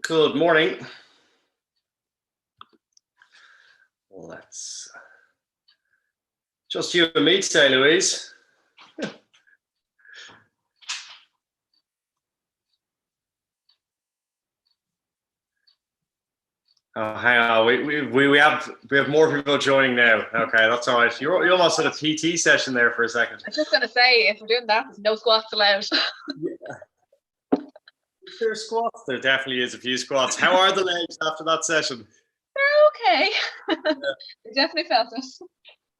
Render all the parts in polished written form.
Good morning. Let's just you and me today, Louise. Oh, hang on. We have more people joining now. Okay, that's all right. You almost had a PT session there for a second. I was just going to say, if we're doing that, there's no squats allowed. Yeah. There are squats. There definitely is a few squats. How are the legs after that session? They're okay. Yeah. I definitely felt it.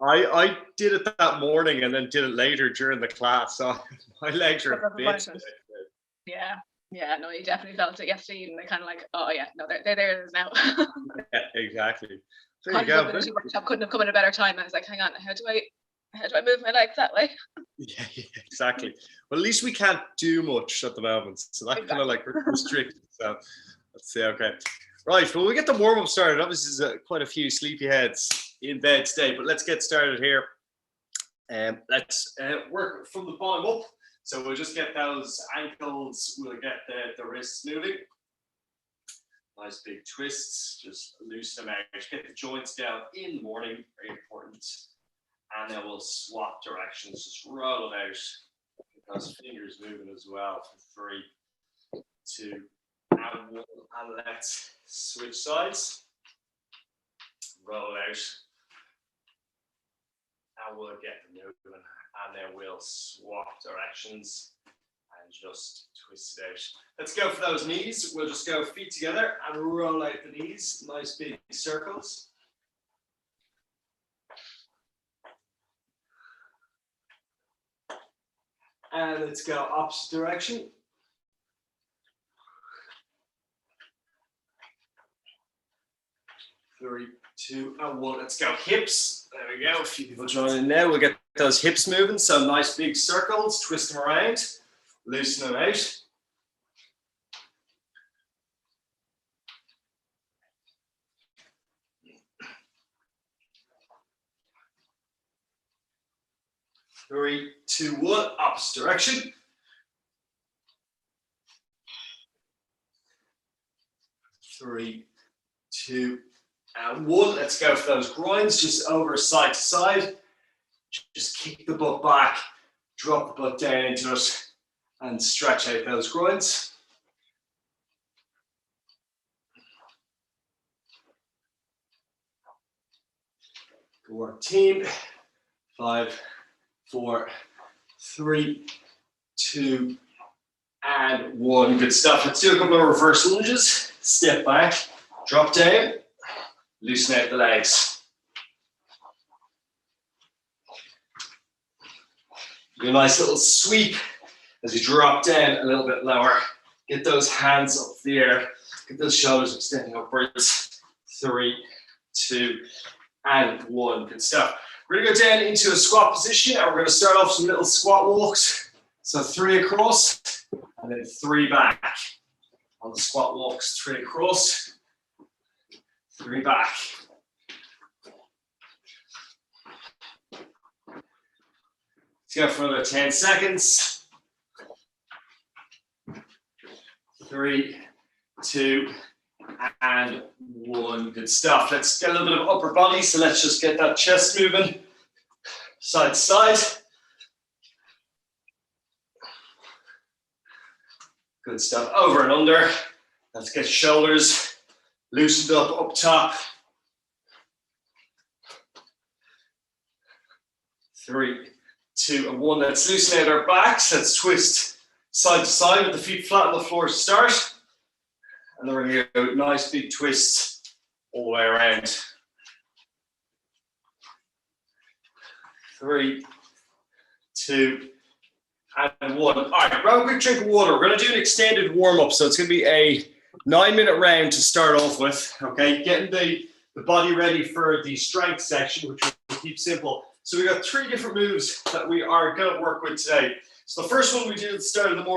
I did it that morning and then did it later during the class. So my legs are a bit. Yeah, no, you definitely felt it yesterday, and they kind of like, oh yeah, no, they're there now. Yeah, exactly. There you go. go. Workshop couldn't have come at a better time. I was like, hang on, how do I move my legs that way? Yeah, exactly. Well, at least we can't do much at the moment, so that kind of like restricted. So let's see. Okay, right. Well, we get the warm up started. Obviously, there's quite a few sleepy heads in bed today, but let's get started here. Let's work from the bottom up. So we'll just get those ankles. We'll get the wrists moving. Nice big twists. Just loosen them out. Get the joints down in the morning. Very important. And then we'll swap directions. Just roll it out. Get those fingers moving as well. 3, 2, and 1. And let's switch sides. Roll out. And we'll get them moving. And then we'll swap directions and just twist it out. Let's go for those knees. We'll just go feet together and roll out the knees. Nice big circles. And let's go opposite direction. Three, 2, and 1. Let's go hips. There we go. A few people joining now. We'll get those hips moving. So nice big circles. Twist them around. Loosen them out. Three, 2, 1. Opposite direction. Three, 2, and 1. Let's go for those groins, just over side to side. Just kick the butt back, drop the butt down into it, and stretch out those groins. Good work, team. 5, 4, 3, 2, and 1. Good stuff. Let's do a couple of reverse lunges. Step back, drop down. Loosen out the legs. Do a nice little sweep as you drop down a little bit lower. Get those hands up the air. Get those shoulders extending upwards. 3, 2, and 1. Good stuff. We're going to go down into a squat position, and we're going to start off some little squat walks. So 3 across, and then 3 back. On the squat walks, 3 across, 3 back. Let's go for another 10 seconds. 3, 2, and 1. Good stuff. Let's get a little bit of upper body. So let's just get that chest moving side to side. Good stuff. Over and under. Let's get shoulders loosened up top. 3, 2, and 1. Let's loosen out our backs. Let's twist side to side with the feet flat on the floor to start. And then we're going to go nice big twists all the way around. 3, 2, and 1. All right, grab a quick drink of water. We're going to do an extended warm-up. So it's going to be a 9-minute round to start off with. Okay, getting the body ready for the strength section, which we'll keep simple. So we've got 3 different moves that we are going to work with today. So the first one we do at the start of the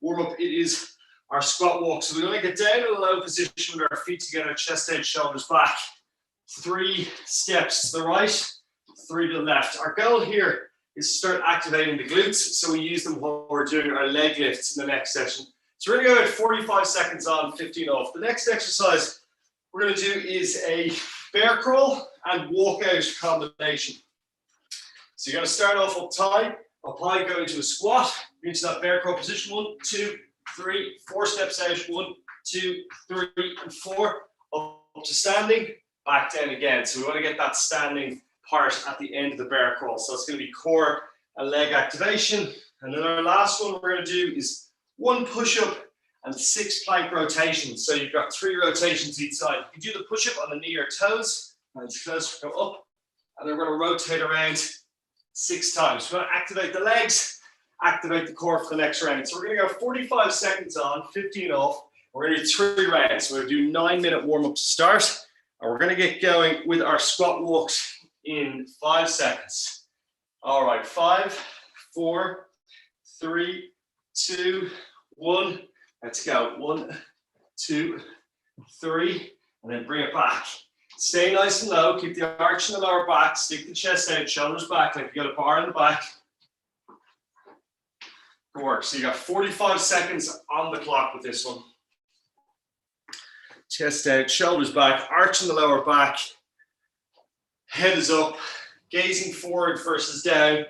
warm-up, it is our squat walk. So we're going to get down in a low position with our feet together, chest out, shoulders back. 3 steps to the right, 3 to the left. Our goal here is to start activating the glutes, so we use them while we're doing our leg lifts in the next session. So we're going to go at 45 seconds on, 15 off. The next exercise we're going to do is a bear crawl and walk out combination. So you're going to start off up high, go into a squat, into that bear crawl position. 1, 2, 3, 4 steps out. 1, 2, 3, and 4. Up to standing, back down again. So we want to get that standing part at the end of the bear crawl. So it's going to be core and leg activation. And then our last one we're going to do is 1 push-up and 6 plank rotations. So you've got 3 rotations each side. You can do the push-up on the knee or toes. And toes go up. And then we're going to rotate around 6 times. We're going to activate the legs, activate the core for the next round. So we're going to go 45 seconds on, 15 off. We're going to do 3 rounds. So we're going to do 9-minute warm-up to start. And we're going to get going with our squat walks in 5 seconds. All right, 5, 4, 3, 2, 1. Let's go. 1, 2, 3, and then bring it back. Stay nice and low. Keep the arch in the lower back. Stick the chest out, shoulders back like you got a bar in the back. Good work. So you got 45 seconds on the clock with this one. Chest out, shoulders back, arch in the lower back. Head is up, gazing forward versus down.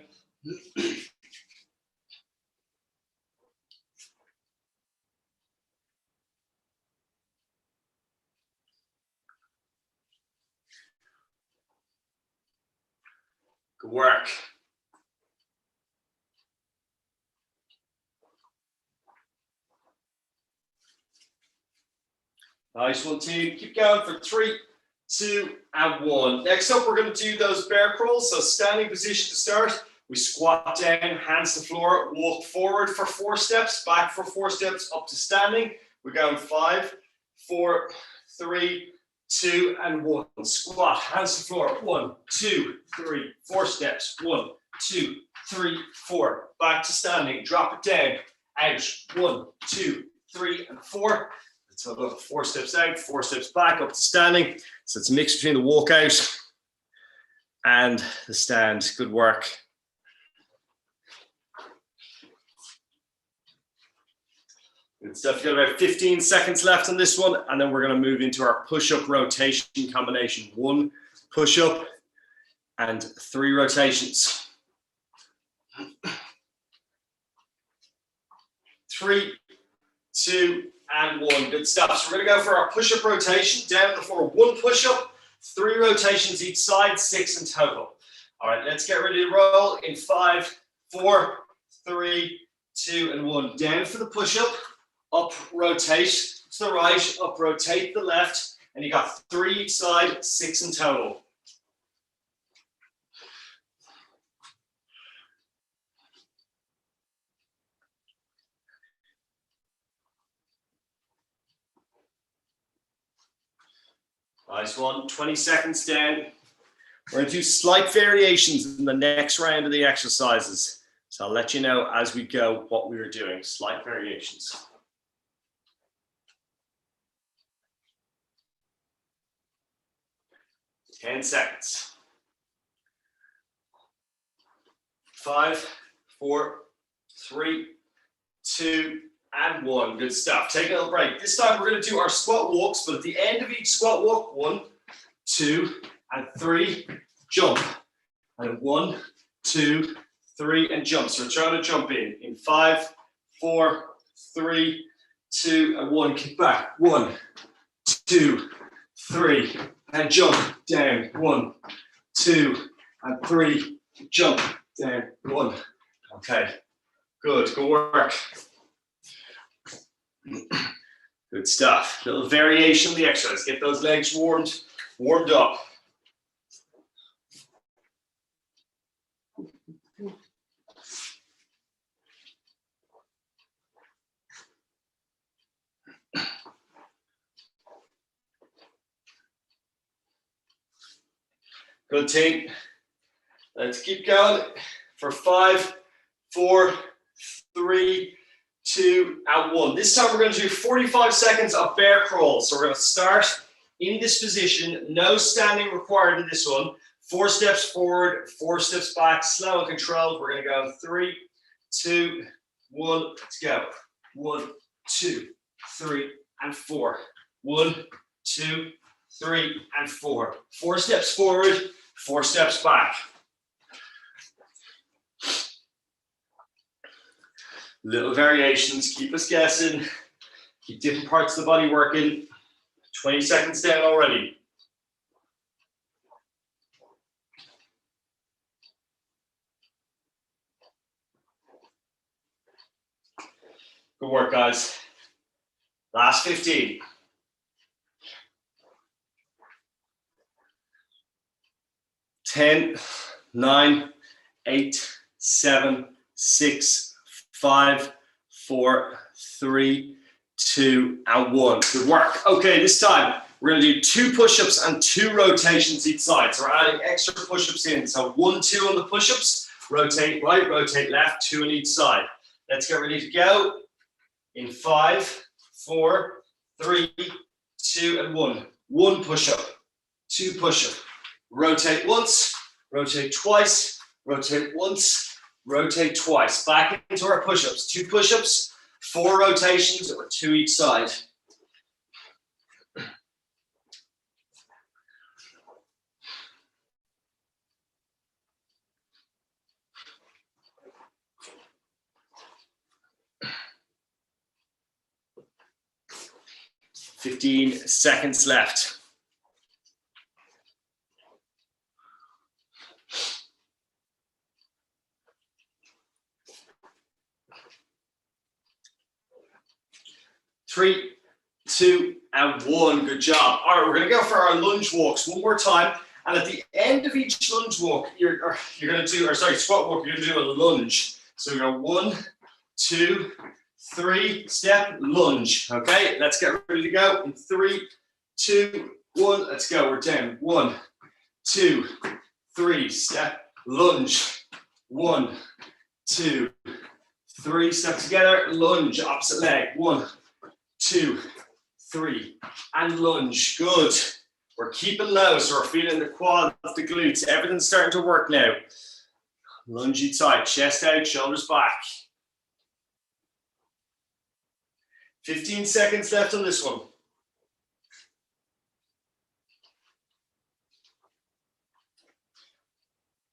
Good work. Nice one, team. Keep going for 3, 2, and 1. Next up, we're going to do those bear crawls. So standing position to start. We squat down, hands to floor, walk forward for 4 steps, back for 4 steps, up to standing. We're going 5, 4, 3, 2, and 1. Squat, hands to floor. 1, 2, 3, 4 steps. 1, 2, 3, 4. Back to standing. Drop it down. Out. 1, 2, 3, and 4. So about 4 steps out, 4 steps back, up to standing. So it's a mix between the walkout and the stand. Good work. Good stuff. You've got about 15 seconds left on this one, and then we're going to move into our push-up rotation combination. 1 push-up and 3 rotations. 3, 2, and 1. Good stuff. So we're going to go for our push-up rotation. Down on the floor, 1 push-up, 3 rotations each side, 6 in total. All right, let's get ready to roll in 5, 4, 3, 2, and 1. Down for the push-up, up, rotate to the right, up, rotate the left, and you got 3 each side, 6 in total. Nice one. 20 seconds down. We're going to do slight variations in the next round of the exercises. So I'll let you know as we go what we are doing. Slight variations. 10 seconds. 5, 4, 3, 2, and 1. Good stuff. Take a little break. This time we're going to do our squat walks, but at the end of each squat walk, 1, 2, and 3, jump. And 1, 2, 3, and jump. So we're trying to jump in 5, 4, 3, 2, and 1. Kick back. 1, 2, 3, and jump down. 1, 2, and 3, jump down. 1. Okay. Good work. Good stuff. Little variation of the exercise. Get those legs warmed up. Good thing. Let's keep going for 5, 4, 3, 2, and 1. This time we're going to do 45 seconds of bear crawl. So we're going to start in this position. No standing required in this one. 4 steps forward, 4 steps back, slow and controlled. We're going to go 3, 2, 1. Let's go. 1, 2, 3, and 4. 1, 2, 3, and 4. 4 steps forward, 4 steps back. Little variations, keep us guessing, keep different parts of the body working. 20 seconds down already. Good work, guys. Last 15. 10, 9, 8, 7, 6, 5, 4, 3, 2, and 1. Good work. Okay, this time we're going to do 2 push-ups and 2 rotations each side. So we're adding extra push-ups in. So 1, 2 on the push-ups, rotate right, rotate left, 2 on each side. Let's get ready to go in 5, 4, 3, 2, and 1. 1 push-up, 2 push-up. Rotate once, rotate twice, rotate once, rotate twice. Back into our push-ups. 2 push-ups, 4 rotations, or 2 each side. Fifteen seconds left. Three, 2, and 1. Good job. All right, we're going to go for our lunge walks one more time. And at the end of each lunge walk, you're going to do, or sorry, squat walk, you're going to do a lunge. So you go 1, 2, 3, step, lunge. Okay, let's get ready to go. In 3, 2, 1, let's go. We're down. 1, 2, 3, step, lunge. 1, 2, 3, step together, lunge, opposite leg. 1, 2, 3, and lunge. Good. We're keeping low, so we're feeling the quads, the glutes. Everything's starting to work now. Lunge each side, chest out, shoulders back. 15 seconds left on this one.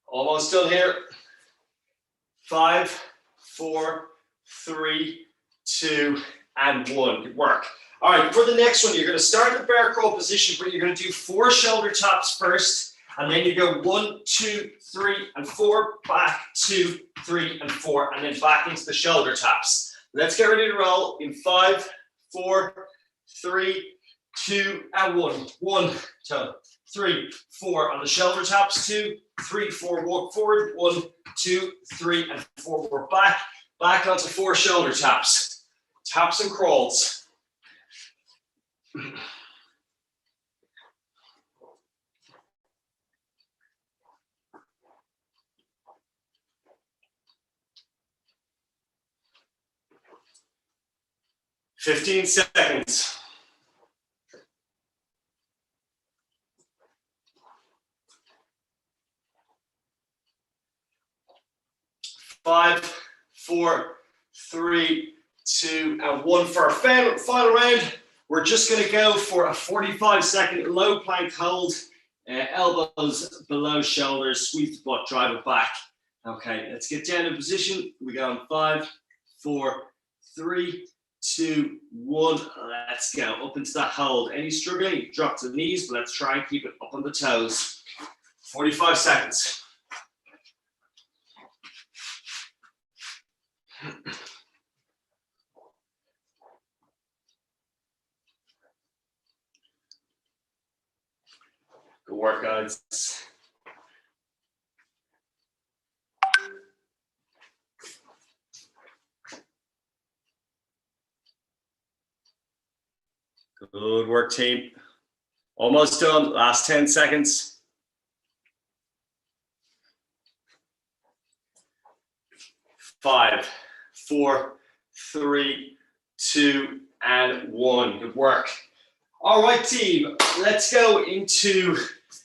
Almost done here. 5, 4, 3, 2, and 1. Good work. All right, for the next one, you're going to start in the bear crawl position, but you're going to do 4 shoulder taps first, and then you go 1, 2, 3, and 4, back, 2, 3, and 4, and then back into the shoulder taps. Let's get ready to roll in 5, 4, 3, 2, and 1. 1, 2, 3, 4 on the shoulder taps. 2, 3, 4, walk forward. 1, 2, 3, and 4, we're back. Back onto 4 shoulder taps. Taps and crawls. Fifteen seconds. 5, 4, 3, 2, and 1 for our final round. We're just going to go for a 45-second low plank hold, elbows below shoulders, squeeze the butt, drive it back. Okay, let's get down in position. We go on 5, 4, 3, 2, 1. Let's go up into that hold. Any struggling, drop to the knees, but let's try and keep it up on the toes. 45 seconds. Good work, guys. Good work, team. Almost done. Last 10 seconds. 5, 4, 3, 2, and 1. Good work. All right, team. Let's go into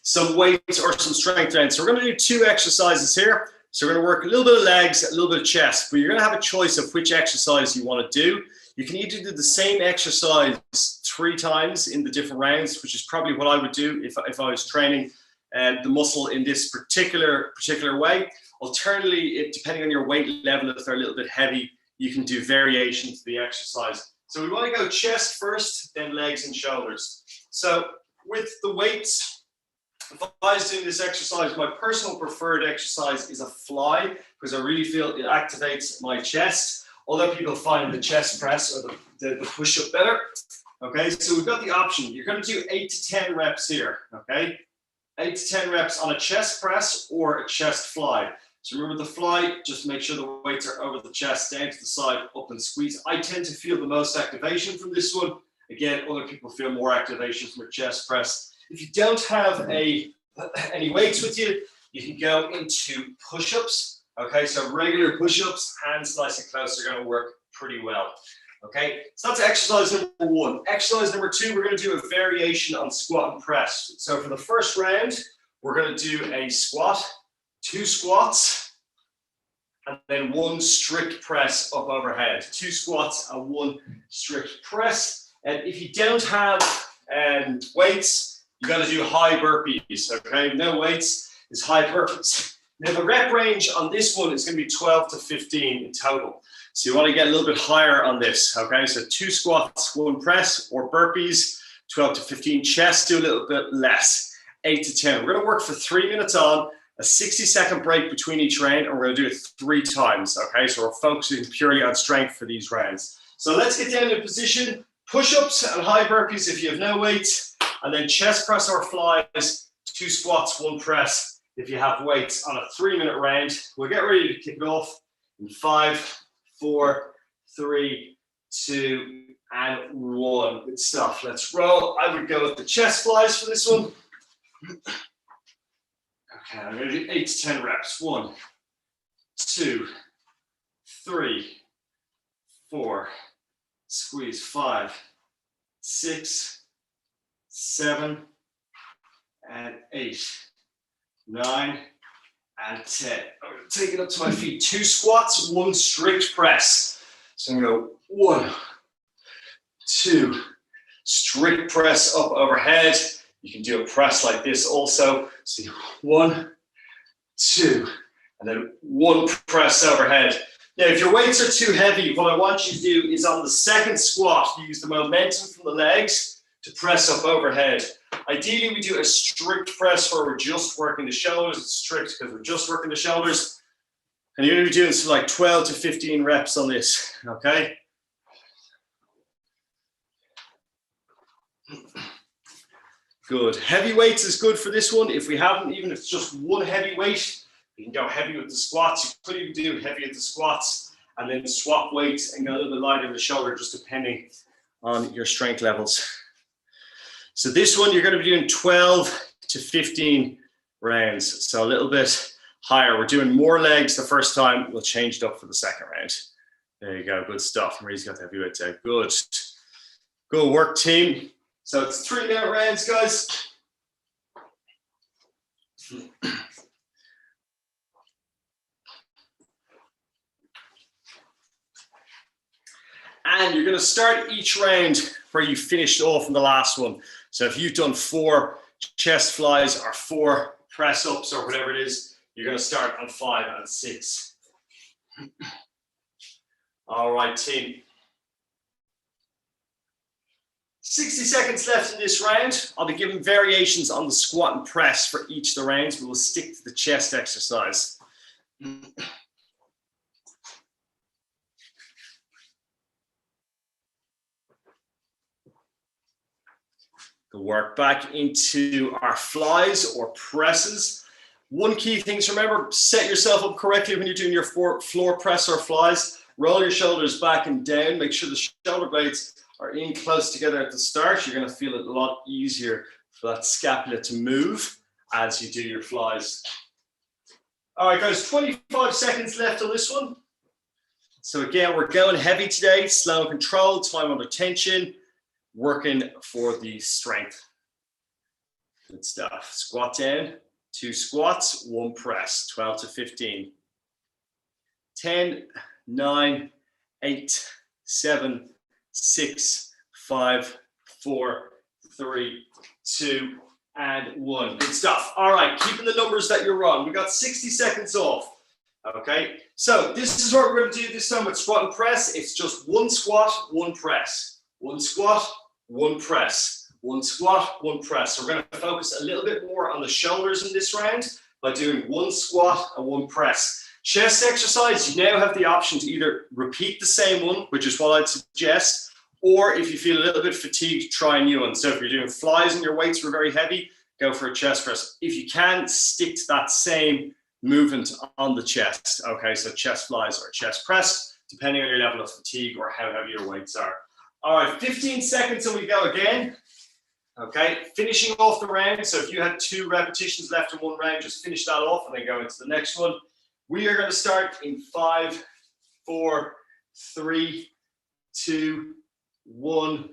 some weights or some strength rounds. So we're going to do 2 exercises here. So we're going to work a little bit of legs, a little bit of chest, but you're going to have a choice of which exercise you want to do. You can either do the same exercise 3 times in the different rounds, which is probably what I would do if I was training the muscle in this particular way. Alternatively, depending on your weight level, if they're a little bit heavy, you can do variations to the exercise. So we want to go chest first, then legs and shoulders. So with the weights, if I was doing this exercise, my personal preferred exercise is a fly, because I really feel it activates my chest. Other people find the chest press or the push-up better. Okay, so we've got the option. You're going to do 8 to 10 reps here. Okay, 8 to 10 reps on a chest press or a chest fly. So remember the fly, just make sure the weights are over the chest, down to the side, up and squeeze. I tend to feel the most activation from this one. Again, other people feel more activation from a chest press. If you don't have any weights with you, you can go into push-ups. Okay, so regular push-ups, hands nice and close, are going to work pretty well. Okay, so that's exercise number 1. Exercise number 2, we're going to do a variation on squat and press. So for the first round, we're going to do a squat, 2 squats, and then 1 strict press up overhead. 2 squats and 1 strict press. And if you don't have weights, you got to do high burpees. Okay, no weights is high burpees. Now the rep range on this one is going to be 12 to 15 in total. So you want to get a little bit higher on this, okay? So 2 squats, 1 press, or burpees, 12 to 15 chest, do a little bit less, 8 to 10. We're going to work for 3 minutes on, a 60-second break between each round, and we're going to do it 3 times, okay? So we're focusing purely on strength for these rounds. So let's get down in position, push-ups and high burpees if you have no weights, and then chest press or flies, 2 squats, 1 press, if you have weights on a 3-minute round. We'll get ready to kick it off in 5, 4, 3, 2, and 1. Good stuff. Let's roll. I would go with the chest flies for this one. Okay, I'm going to do 8 to 10 reps. 1, 2, 3, 4, squeeze 5, 6, 7, and 8. 9 and 10. I'm going to take it up to my feet. 2 squats, 1 strict press. So I'm going to go 1, 2, strict press up overhead. You can do a press like this also. So 1, 2, and then 1 press overhead. Now, if your weights are too heavy, what I want you to do is on the second squat, use the momentum from the legs to press up overhead. Ideally, we do a strict press where we're just working the shoulders. It's strict because we're just working the shoulders. And you're going to be doing so like 12 to 15 reps on this, okay? Good. Heavy weights is good for this one. If we haven't, even if it's just 1 heavy weight, you can go heavy with the squats. You could even do heavy with the squats and then swap weights and go a little bit lighter in the shoulder, just depending on your strength levels. So this one, you're going to be doing 12 to 15 rounds. So a little bit higher. We're doing more legs the first time. We'll change it up for the second round. There you go. Good stuff. Marie's got the heavy weights out. Good. Good work, team. So it's 3-minute rounds, guys. And you're going to start each round where you finished off in the last one. So if you've done 4 chest flies or 4 press ups or whatever it is, you're going to start on 5 and 6. All right, team. 60 seconds left in this round. I'll be giving variations on the squat and press for each of the rounds, but we'll stick to the chest exercise. We'll work back into our flies or presses. One key thing to remember, set yourself up correctly when you're doing your floor press or flies. Roll your shoulders back and down. Make sure the shoulder blades are in close together at the start. You're going to feel it a lot easier for that scapula to move as you do your flies. All right, guys, 25 seconds left on this one. So again, we're going heavy today, slow and controlled, time under tension, working for the strength. Good stuff. Squat down, 2 squats, 1 press, 12 to 15. 10, 9, 8, 7, 6, 5, 4, 3, 2, and 1. Good stuff. All right, keeping the numbers that you're on. We got 60 seconds off. Okay, so this is what we're going to do this time with squat and press. It's just 1 squat, 1 press. 1 squat, 1 press. 1 squat, 1 press. So we're going to focus a little bit more on the shoulders in this round by doing 1 squat and 1 press. Chest exercise, you now have the option to either repeat the same one, which is what I'd suggest, or if you feel a little bit fatigued, try a new one. So if you're doing flies and your weights were very heavy, go for a chest press. If you can, stick to that same movement on the chest. Okay, so chest flies or chest press, depending on your level of fatigue or how heavy your weights are. All right, 15 seconds and we go again. Okay, finishing off the round. So if you had 2 repetitions left in one round, just finish that off and then go into the next one. We are going to start in 5, 4, 3, 2, 1.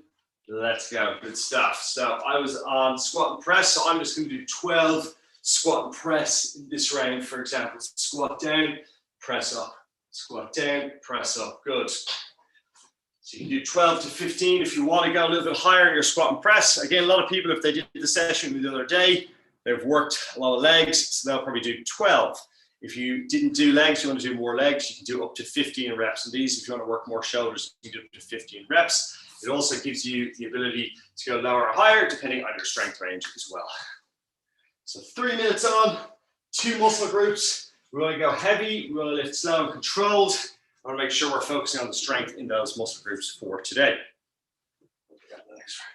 Let's go. Good stuff. So I was on squat and press, so I'm just going to do 12 squat and press in this round, for example. Squat down, press up. Squat down, press up. Good. So you can do 12 to 15 if you want to go a little bit higher in your squat and press. Again, a lot of people, if they did the session the other day, they've worked a lot of legs, so they'll probably do 12. If you didn't do legs, you want to do more legs, you can do up to 15 reps. And these, if you want to work more shoulders, you can do up to 15 reps. It also gives you the ability to go lower or higher, depending on your strength range as well. So 3 minutes on, 2 muscle groups. We want to go heavy, we want to lift slow and controlled. I want to make sure we're focusing on the strength in those muscle groups for today. The next round.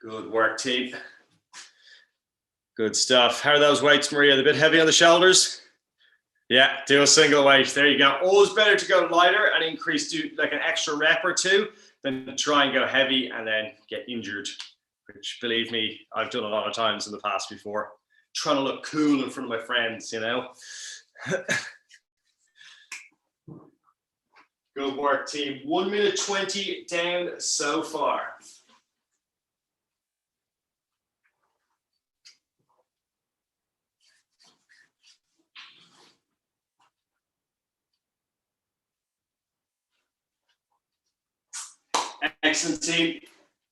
Good work, team. Good stuff. How are those weights, Maria? They're a bit heavy on the shoulders? Yeah, do a single weight. There you go. Always better to go lighter and increase, do like an extra rep or 2 than try and go heavy and then get injured, which, believe me, I've done a lot of times in the past before. Trying to look cool in front of my friends, you know. Good work, team. 1 minute 20 down so far. Excellent, team.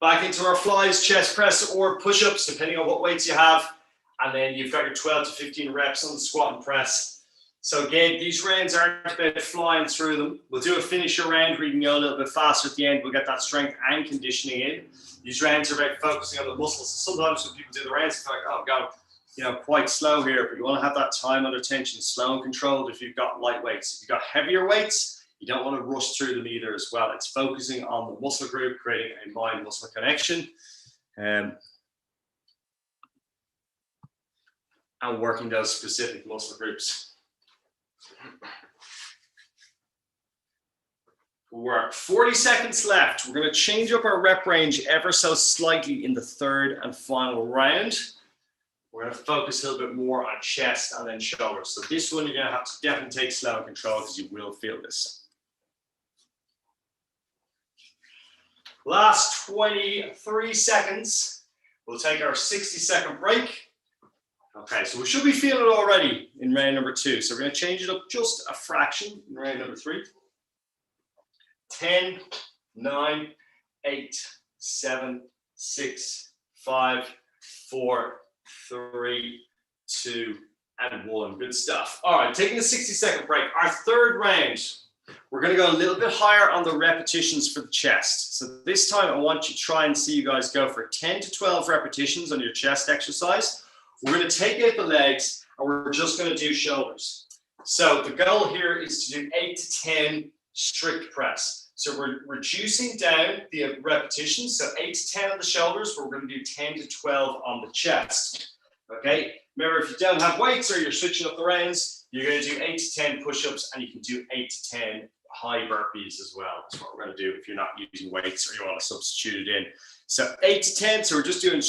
Back into our flies, chest press or push-ups, depending on what weights you have. And then you've got your 12 to 15 reps on the squat and press. So again, these rounds aren't about flying through them. We'll do a finisher round where you can go a little bit faster at the end. We'll get that strength and conditioning in. These rounds are about focusing on the muscles. So sometimes when people do the rounds, it's like, oh, I'm going, quite slow here. But you want to have that time under tension, slow and controlled if you've got light weights. If you've got heavier weights, you don't want to rush through them either as well. It's focusing on the muscle group, creating a mind-muscle connection, and working those specific muscle groups. Work. 40 seconds left. We're going to change up our rep range ever so slightly in the 3rd and final round. We're going to focus a little bit more on chest and then shoulders. So this one, you're going to have to definitely take slow and control because you will feel this. Last 23 seconds. We'll take our 60-second break. Okay, so we should be feeling it already in round number 2. So we're going to change it up just a fraction in round number 3. 10, 9, 8, 7, 6, 5, 4, 3, 2, and 1. Good stuff. All right, taking a 60-second break. Our third round, we're going to go a little bit higher on the repetitions for the chest. So this time I want you to try and see you guys go for 10 to 12 repetitions on your chest exercise. We're going to take out the legs and we're just going to do shoulders. So the goal here is to do 8 to 10 strict press. So we're reducing down the repetitions. So 8 to 10 on the shoulders, but we're going to do 10 to 12 on the chest. Okay. Remember, if you don't have weights or you're switching up the rounds, you're going to do 8 to 10 push-ups and you can do 8 to 10 high burpees as well. That's what we're going to do if you're not using weights or you want to substitute it in. So 8 to 10, so we're just doing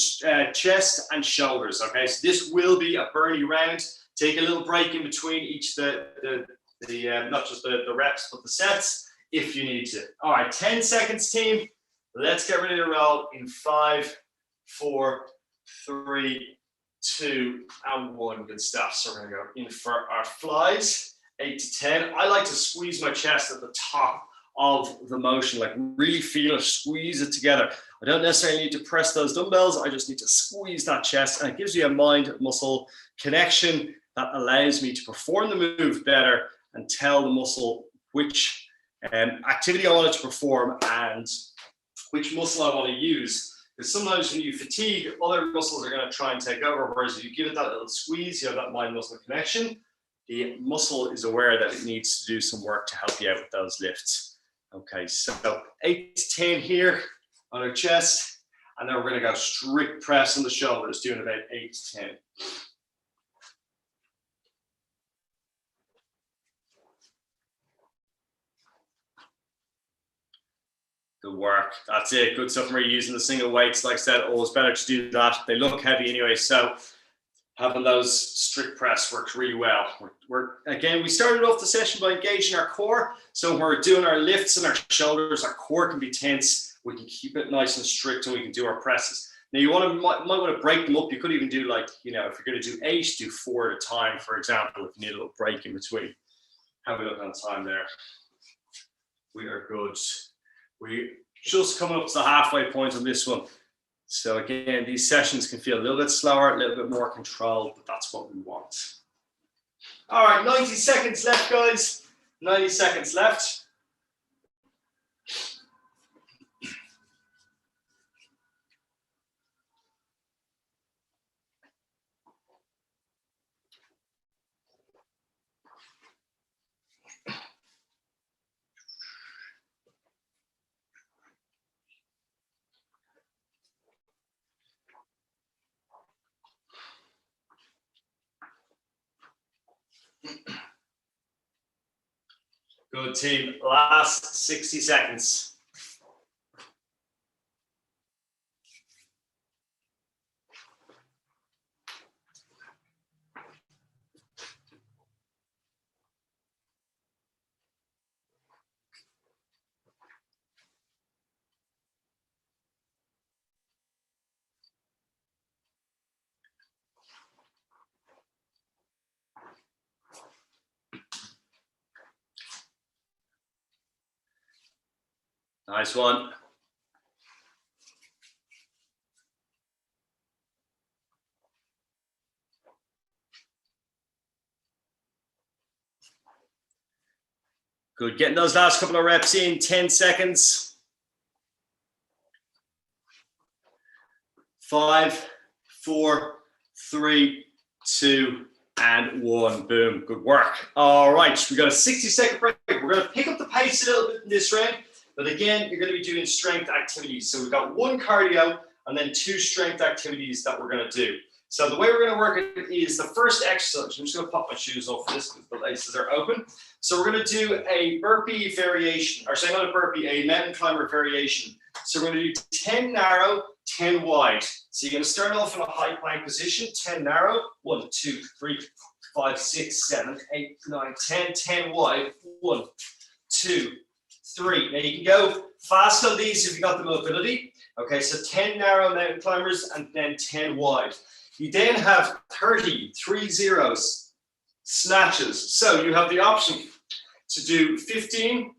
chest and shoulders, okay? So this will be a burny round. Take a little break in between each not just the reps, but the sets if you need to. All right, 10 seconds, team. Let's get ready to roll in 5, 4, 3, 2, and 1. Good stuff. So we're going to go in for our flies, 8 to 10. I like to squeeze my chest at the top of the motion, like really feel it, squeeze it together. I don't necessarily need to press those dumbbells. I just need to squeeze that chest, and it gives you a mind-muscle connection that allows me to perform the move better and tell the muscle which activity I want it to perform and which muscle I want to use. Because sometimes when you fatigue, other muscles are going to try and take over, whereas if you give it that little squeeze, you have that mind-muscle connection, the muscle is aware that it needs to do some work to help you out with those lifts. Okay, so 8 to 10 here on our chest, and then we're going to go strict press on the shoulders, doing about 8 to 10. Good work. That's it. Good stuff. We're using the single weights. Like I said, always better to do that. They look heavy anyway, so having those strict press works really well. Again, we started off the session by engaging our core. So when we're doing our lifts and our shoulders, our core can be tense. We can keep it nice and strict, and we can do our presses. Now you might want to break them up. You could even do, like, if you're going to do 8, do 4 at a time, for example, if you need a little break in between. Have a look on time there. We are good. We just coming up to the halfway point on this one. So again, these sessions can feel a little bit slower, a little bit more controlled, but that's what we want. All right, 90 seconds left, guys. 90 seconds left. Good, team. Last 60 seconds. Nice one. Good. Getting those last couple of reps in, 10 seconds. 5, 4, 3, 2, and 1. Boom. Good work. All right. We got a 60-second break. We're going to pick up the pace a little bit in this round. But again, you're going to be doing strength activities. So we've got 1 cardio and then 2 strength activities that we're going to do. So the way we're going to work it is the first exercise. I'm just going to pop my shoes off for this because the laces are open. So we're going to do a burpee variation, or say not a burpee, a mountain climber variation. So we're going to do 10 narrow, 10 wide. So you're going to start off in a high plank position, 10 narrow, 1, 2, 3, 5, 6, 7, 8, 9, 10, 10 wide, 1, 2, 3. Now you can go fast on these if you got the mobility. Okay, so 10 narrow mountain climbers and then 10 wide. You then have 30 snatches. So you have the option to do 15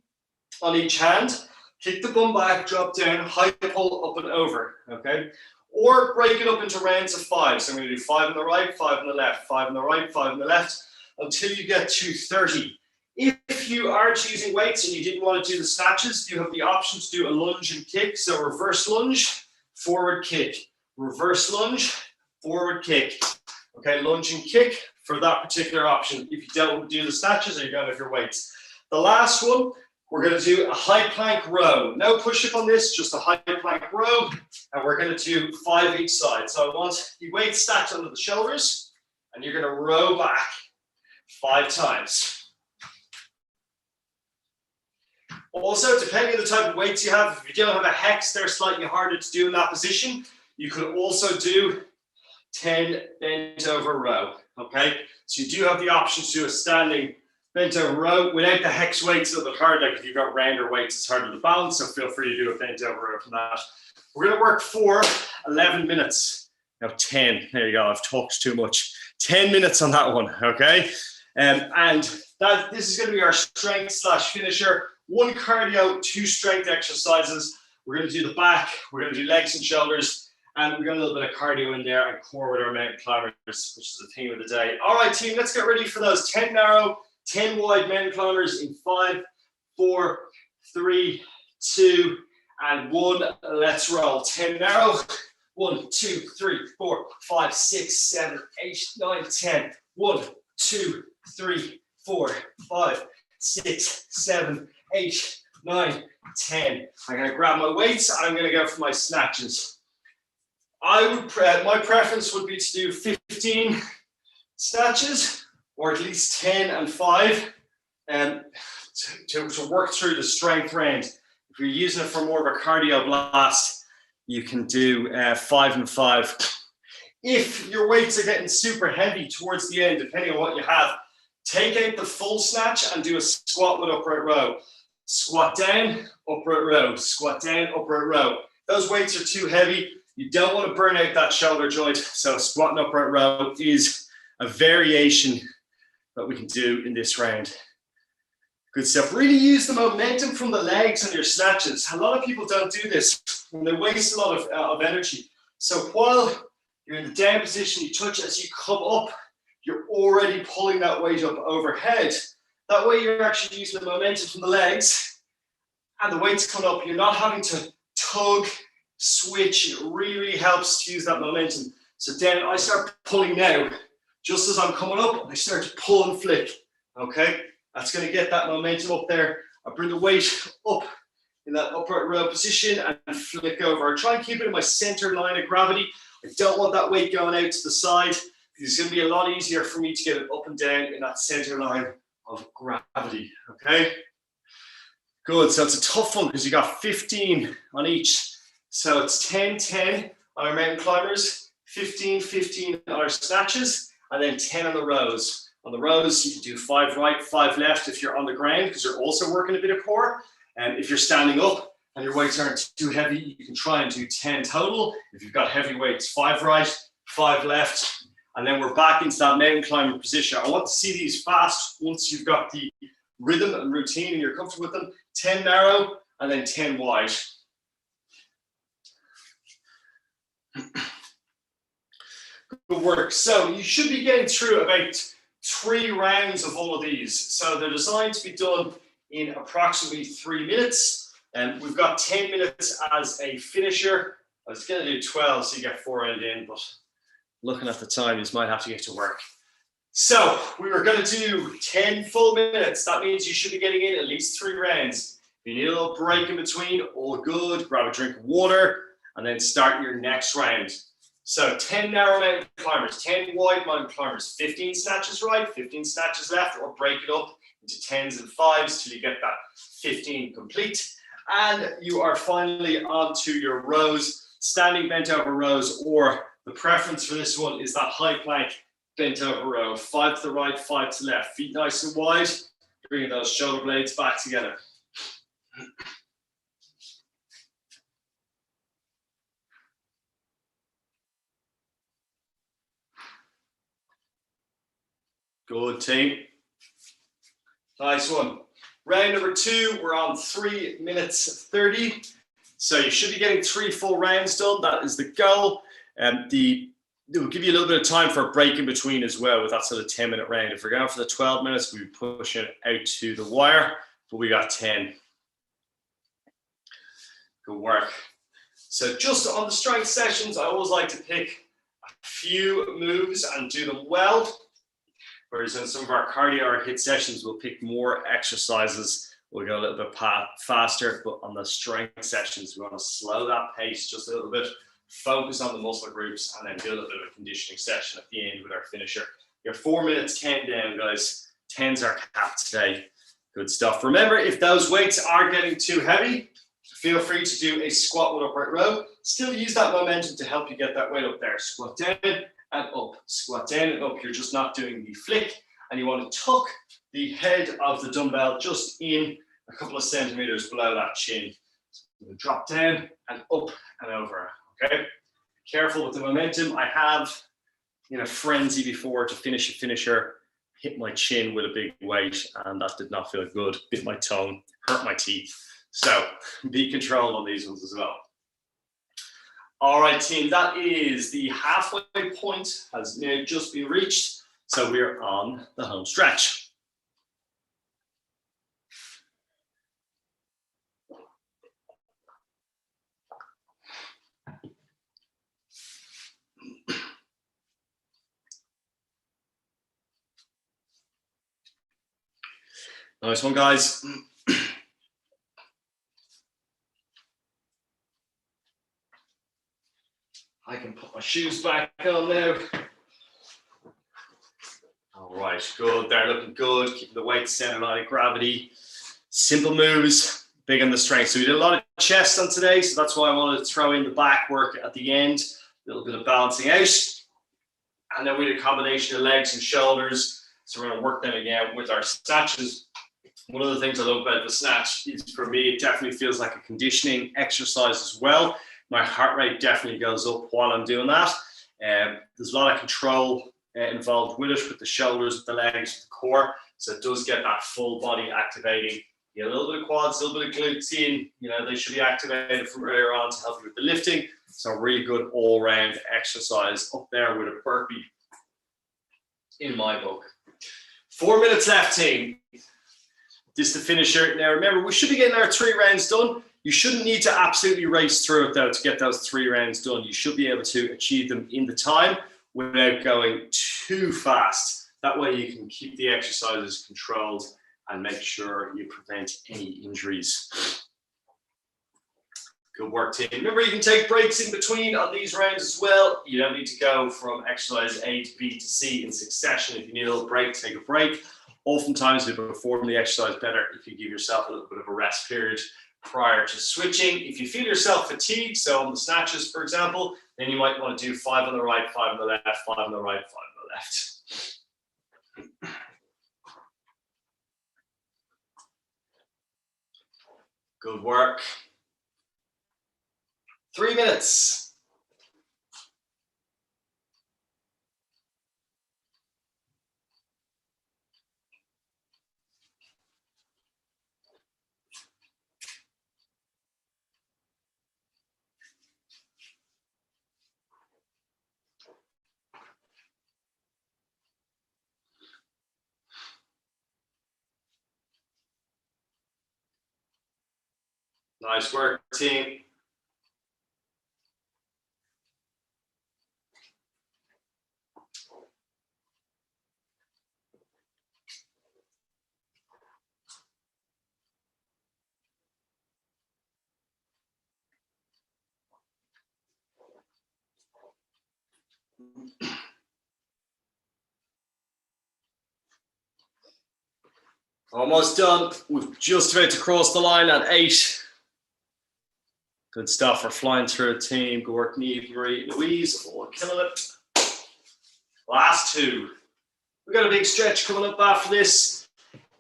on each hand, kick the bum back, drop down, high pull up and over, okay? Or break it up into rounds of 5. So I'm going to do 5 on the right, 5 on the left, 5 on the right, 5 on the left, until you get to 30. If you are choosing weights and you didn't want to do the snatches, you have the option to do a lunge and kick. So reverse lunge, forward kick, reverse lunge, forward kick. Okay, lunge and kick for that particular option if you don't do the snatches or you don't have your weights. The last one, we're going to do a high plank row. No push-up on this, just a high plank row. And we're going to do 5 each side. So I want the weight stacked under the shoulders and you're going to row back 5 times. Also, depending on the type of weights you have, if you don't have a hex, they're slightly harder to do in that position. You could also do 10 bent over row, okay? So you do have the option to do a standing bent over row. Without the hex weights, it's a little bit hard. Like if you've got rounder weights, it's harder to balance, so feel free to do a bent over row from that. We're gonna work for 11 minutes. Now 10, there you go, I've talked too much. 10 minutes on that one, okay? And this is gonna be our strength slash finisher. 1 cardio, 2 strength exercises. We're going to do the back, we're going to do legs and shoulders, and we've got a little bit of cardio in there and core with our mountain climbers, which is the theme of the day. All right, team, let's get ready for those 10 narrow, 10 wide mountain climbers in 5, 4, 3, 2, and 1. Let's roll. 10 narrow. 1, 2, 3, 4, 5, 6, 7, 8, 9, 10. 1, 2, 3, 4, 5, 6, 7, 8, 9, 10. I'm going to grab my weights. I'm going to go for my snatches. My preference would be to do 15 snatches, or at least 10 and 5, to work through the strength round. If you're using it for more of a cardio blast, you can do 5 and 5. If your weights are getting super heavy towards the end, depending on what you have, take out the full snatch and do a squat with upright row. Squat down, upright row, squat down, upright row. Those weights are too heavy. You don't want to burn out that shoulder joint. So squat and upright row is a variation that we can do in this round. Good stuff. Really use the momentum from the legs on your snatches. A lot of people don't do this and they waste a lot of energy. So while you're in the down position, you touch as you come up, you're already pulling that weight up overhead. That way you're actually using the momentum from the legs and the weight's coming up. You're not having to tug, switch. It really, really helps to use that momentum. So then I start pulling now. Just as I'm coming up, I start to pull and flick, okay? That's gonna get that momentum up there. I bring the weight up in that upright row position and flick over. I try and keep it in my center line of gravity. I don't want that weight going out to the side because it's gonna be a lot easier for me to get it up and down in that center line of gravity, okay? Good, so it's a tough one because you got 15 on each. So it's 10, 10 on our mountain climbers, 15, 15 on our snatches, and then 10 on the rows. On the rows, you can do 5 right, 5 left if you're on the ground because you're also working a bit of core. And if you're standing up and your weights aren't too heavy, you can try and do 10 total. If you've got heavy weights, 5 right, 5 left, and then we're back into that mountain climber position. I want to see these fast once you've got the rhythm and routine and you're comfortable with them. 10 narrow and then 10 wide. Good work. So you should be getting through about 3 rounds of all of these. So they're designed to be done in approximately 3 minutes. And we've got 10 minutes as a finisher. I was going to do 12 so you get 4 rounds in, but looking at the time, you might have to get to work. So we were going to do 10 full minutes. That means you should be getting in at least 3 rounds. If you need a little break in between, all good. Grab a drink of water and then start your next round. So 10 narrow mountain climbers, 10 wide mountain climbers, 15 snatches right, 15 snatches left, or break it up into 10s and 5s till you get that 15 complete. And you are finally onto your rows, standing bent over rows, or the preference for this one is that high plank bent over row. 5 to the right, 5 to the left. Feet nice and wide, bringing those shoulder blades back together. Good team. Nice one. Round number 2, we're on 3 minutes 30. So you should be getting 3 full rounds done. That is the goal. It will give you a little bit of time for a break in between as well with that sort of 10-minute round. If we're going for the 12 minutes, we push it out to the wire, but we got 10. Good work. So just on the strength sessions, I always like to pick a few moves and do them well. Whereas in some of our cardio or HIIT sessions, we'll pick more exercises. We'll go a little bit faster, but on the strength sessions, we want to slow that pace just a little bit, focus on the muscle groups, and then do a little bit of a conditioning session at the end with our finisher. You're 4 minutes 10 down, guys. 10's our cap today. Good stuff. Remember, if those weights are getting too heavy, feel free to do a squat with upright row. Still use that momentum to help you get that weight up there. Squat down and up. Squat down and up. You're just not doing the flick. And you want to tuck the head of the dumbbell just in a couple of centimeters below that chin. So drop down and up and over. Okay? Careful with the momentum. I have, in a frenzy before to finish a finisher, hit my chin with a big weight, and that did not feel good. Bit my tongue, hurt my teeth. So be controlled on these ones as well. All right, team, that is the halfway point has now just been reached. So we're on the home stretch. Nice one, guys. I can put my shoes back on now. All right, good. They're looking good. Keeping the weight center line of gravity. Simple moves, big on the strength. So we did a lot of chest on today, so that's why I wanted to throw in the back work at the end. A little bit of balancing out. And then we did a combination of legs and shoulders. So we're going to work them again with our snatches. One of the things I love about the snatch is, for me, it definitely feels like a conditioning exercise as well. My heart rate definitely goes up while I'm doing that. There's a lot of control involved with it, with the shoulders, with the legs, with the core. So it does get that full body activating. You get a little bit of quads, a little bit of glutes in. You know, they should be activated from earlier on to help you with the lifting. So really good all-round exercise up there with a burpee in my book. 4 minutes left, team. This is the finisher. Now, remember, we should be getting our 3 rounds done. You shouldn't need to absolutely race through it, though, to get those 3 rounds done. You should be able to achieve them in the time without going too fast. That way you can keep the exercises controlled and make sure you prevent any injuries. Good work, team. Remember, you can take breaks in between on these rounds as well. You don't need to go from exercise A to B to C in succession. If you need a little break, take a break. Oftentimes, you'll perform the exercise better if you give yourself a little bit of a rest period prior to switching. If you feel yourself fatigued, so on the snatches, for example, then you might want to do 5 on the right, 5 on the left, 5 on the right, 5 on the left. Good work. 3 minutes. Nice work, team. Almost done. We're just about to cross the line at 8. Good stuff. We're flying through a team. Good work, Niamh, Marie, Louise. Oh, killing it. Last 2. We've got a big stretch coming up after this.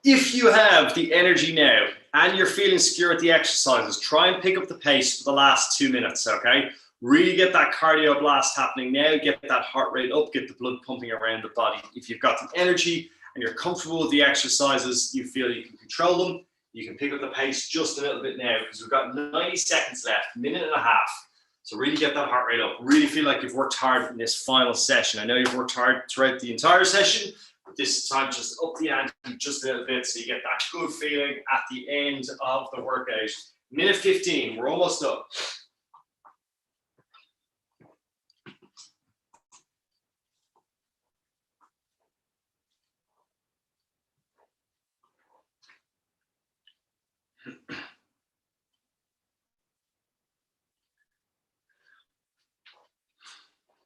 If you have the energy now and you're feeling secure at the exercises, try and pick up the pace for the last 2 minutes, okay? Really get that cardio blast happening now. Get that heart rate up, get the blood pumping around the body. If you've got the energy and you're comfortable with the exercises, you feel you can control them, you can pick up the pace just a little bit now because we've got 90 seconds left, minute and a half. So really get that heart rate up. Really feel like you've worked hard in this final session. I know you've worked hard throughout the entire session, but this time just up the ante just a little bit so you get that good feeling at the end of the workout. Minute 15, we're almost done.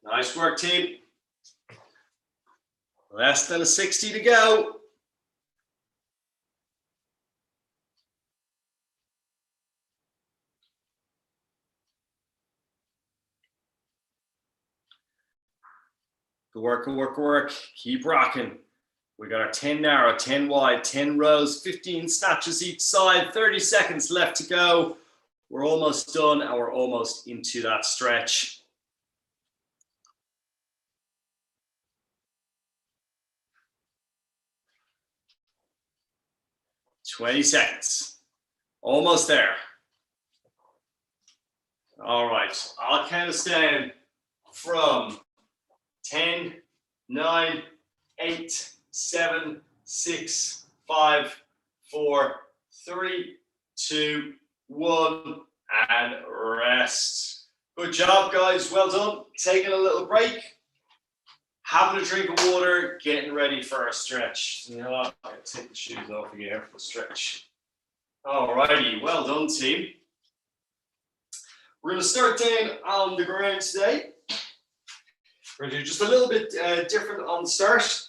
Nice work, team. Less than a 60 to go. Good work, good work, good work. Keep rocking. We got our 10 narrow, 10 wide, 10 rows, 15 snatches each side, 30 seconds left to go. We're almost done and we're almost into that stretch. 20 seconds. Almost there. All right. I'll count us down from 10, 9, 8, 7, 6, 5, 4, 3, 2, 1, and rest. Good job, guys. Well done. Taking a little break. Having a drink of water, getting ready for our stretch. You know what? I'll take the shoes off again for the stretch. All righty. Well done, team. We're going to start down on the ground today. We're going to do just a little bit different on the start.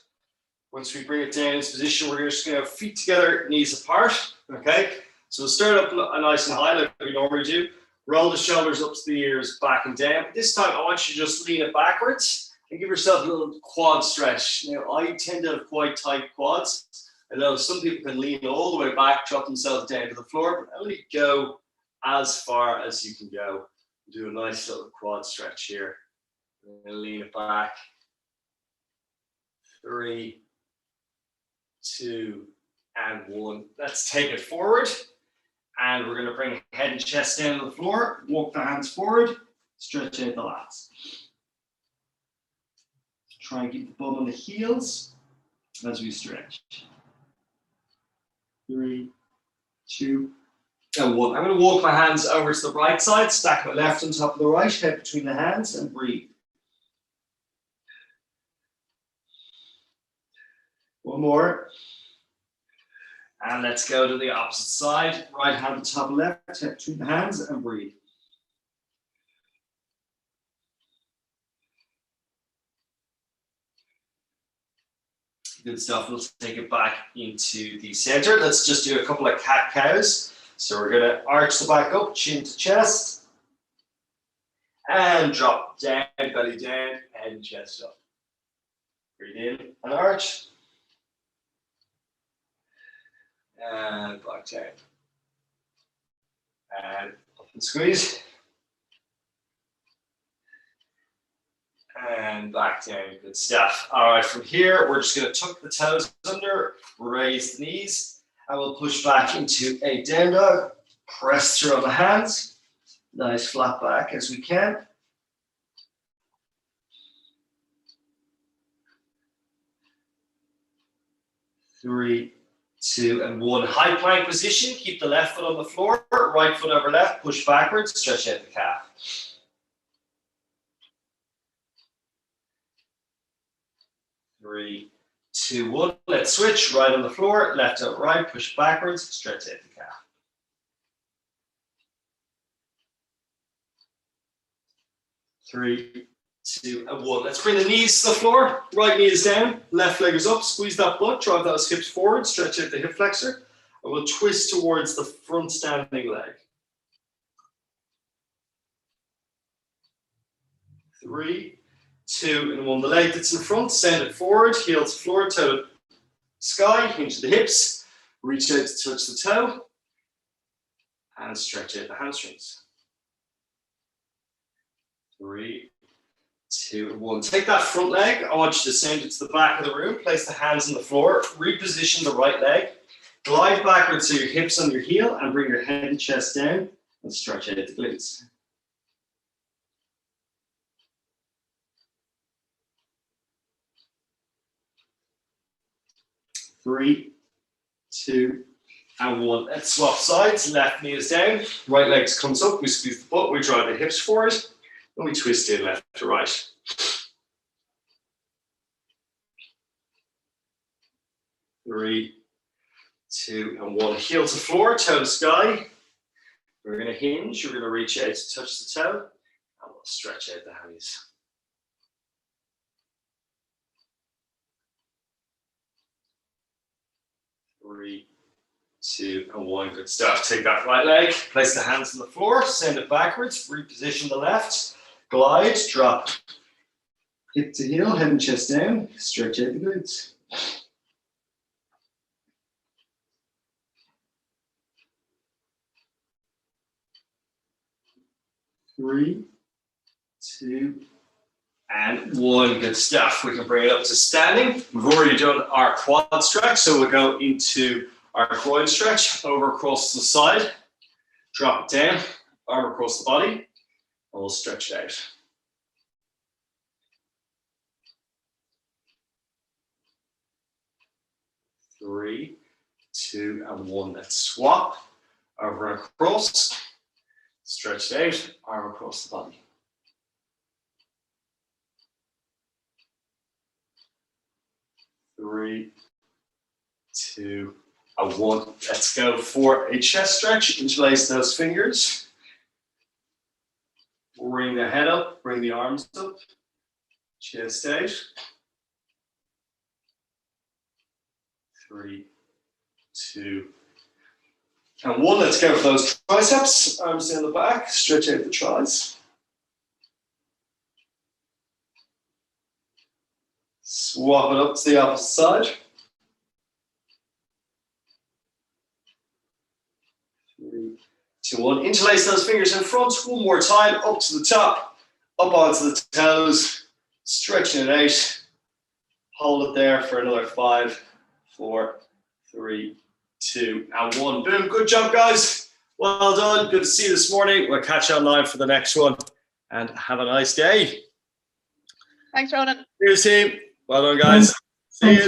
Once we bring it down into position, we're just going to have feet together, knees apart. Okay? So we'll start up nice and high like we normally do. Roll the shoulders up to the ears, back and down. But this time, I want you to just lean it backwards and give yourself a little quad stretch. Now, I tend to have quite tight quads. I know some people can lean all the way back, drop themselves down to the floor, but only go as far as you can go. Do a nice little quad stretch here. And lean it back. 3, 2, and 1. Let's take it forward. And we're going to bring head and chest down to the floor. Walk the hands forward. Stretch out the lats. Try and keep the bum on the heels as we stretch. 3, 2, and 1. I'm going to walk my hands over to the right side, stack my left on top of the right, head between the hands, and breathe. One more. And let's go to the opposite side. Right hand on top of left, head between the hands, and breathe. Good stuff. We'll take it back into the center. Let's just do a couple of cat cows. So we're going to arch the back up, chin to chest. And drop down, belly down, and chest up. Breathe in and arch. And back down. And up and squeeze. And back down. Good stuff. All right, from here, we're just going to tuck the toes under, raise the knees, and we'll push back into a down dog. Press through on the hands. Nice flat back as we can. Three, 2, and 1. High plank position. Keep the left foot on the floor. Right foot over left. Push backwards. Stretch out the calf. 3, 2, 1. Let's switch. Right on the floor. Left out right. Push backwards. Stretch out the calf. 3, 2, and 1. Let's bring the knees to the floor. Right knee is down. Left leg is up. Squeeze that butt. Drive those hips forward. Stretch out the hip flexor. And we'll twist towards the front standing leg. 3, 2, and 1. The leg that's in front, send it forward. Heel to floor, toe to sky. Hinge the hips. Reach out to touch the toe. And stretch out the hamstrings. 3, 2, 1. Take that front leg. I want you to send it to the back of the room. Place the hands on the floor. Reposition the right leg. Glide backwards so your hips on your heel and bring your head and chest down and stretch out the glutes. 3, 2, and 1. Let's swap sides. Left knee is down. Right leg comes up. We squeeze the butt. We drive the hips forward. And we twist in left to right. 3, 2, and 1. Heel to floor, toe to sky. We're going to hinge. You're going to reach out to touch the toe. And we'll stretch out the hammies. 3, 2, and 1. Good stuff. Take that right leg. Place the hands on the floor. Send it backwards. Reposition the left. Glide. Drop. Hip to heel. Head and chest down. Stretch out the glutes. 3, 2, and 1. Good stuff. We can bring it up to standing. We've already done our quad stretch, so we'll go into our groin stretch. Over across the side. Drop it down. Arm across the body. And we'll stretch it out. 3, 2, and 1. Let's swap. Over and across. Stretch it out. Arm across the body. 3, 2, and 1. Let's go for a chest stretch. Interlace those fingers. Bring the head up. Bring the arms up. Chest out. 3, 2, and 1. Let's go for those triceps. Arms in the back. Stretch out the tris. Swap it up to the opposite side. 3, 2, 1. Interlace those fingers in front. One more time. Up to the top. Up onto the toes. Stretching it out. Hold it there for another 5, 4, 3, 2, and 1. Boom. Good job, guys. Well done. Good to see you this morning. We'll catch you online for the next one. And have a nice day. Thanks, Ronan. Cheers, team. Well done, guys. See you.